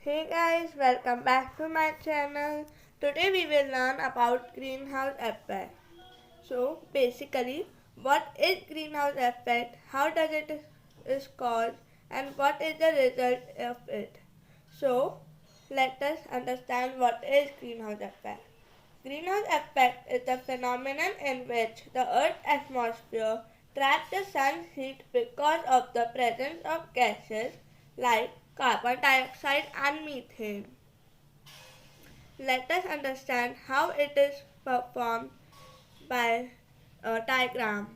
Hey guys, welcome back to my channel. Today we will learn about greenhouse effect. So basically, what is greenhouse effect, how does it is caused, and what is the result of it. So let us understand what is greenhouse effect. Greenhouse effect is the phenomenon in which the Earth's atmosphere traps the sun's heat because of the presence of gases like carbon dioxide and methane. Let us understand how it is performed by a diagram.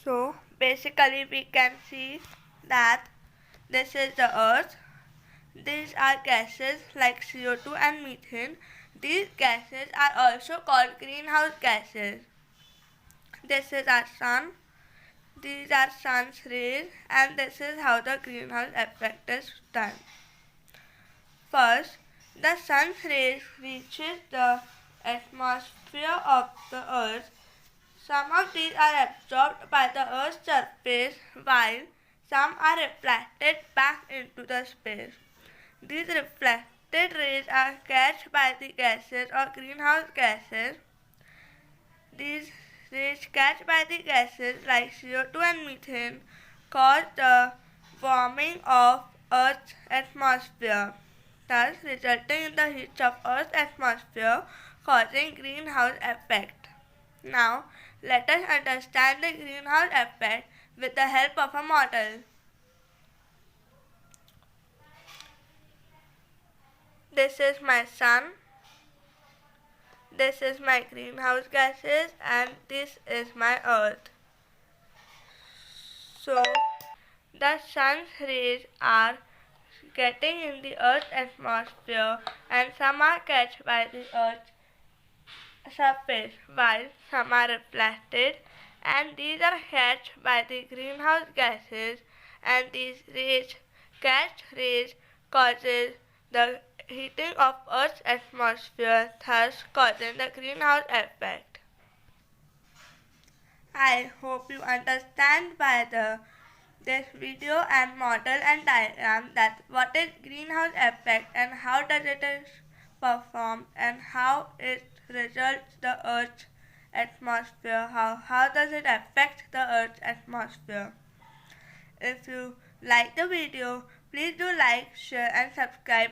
So basically we can see that this is the Earth. These are gases like CO2 and methane. These gases are also called greenhouse gases. This is our sun. These are sun's rays, and this is how the greenhouse effect is done. First, the sun's rays reaches the atmosphere of the earth. Some of these are absorbed by the earth's surface while some are reflected back into the space. These reflected rays are catched by the gases or greenhouse gases. These rays catched by the gases like CO2 and methane cause the warming of Earth's atmosphere, thus resulting in the heat of Earth's atmosphere causing greenhouse effect. Now, let us understand the greenhouse effect with the help of a model. This is my sun, this is my greenhouse gases, and this is my earth. So, the sun's rays are getting in the earth's atmosphere and some are catched by the earth's surface while some are reflected, and these are catched by the greenhouse gases, and these rays, catched rays, causes the heating of earth's atmosphere, thus causing the greenhouse effect. I hope you understand by this video and model and diagram that what is greenhouse effect and how does it is performed and how it results the earth's atmosphere, how does it affect the earth's atmosphere. If you like the video, please do like, share and subscribe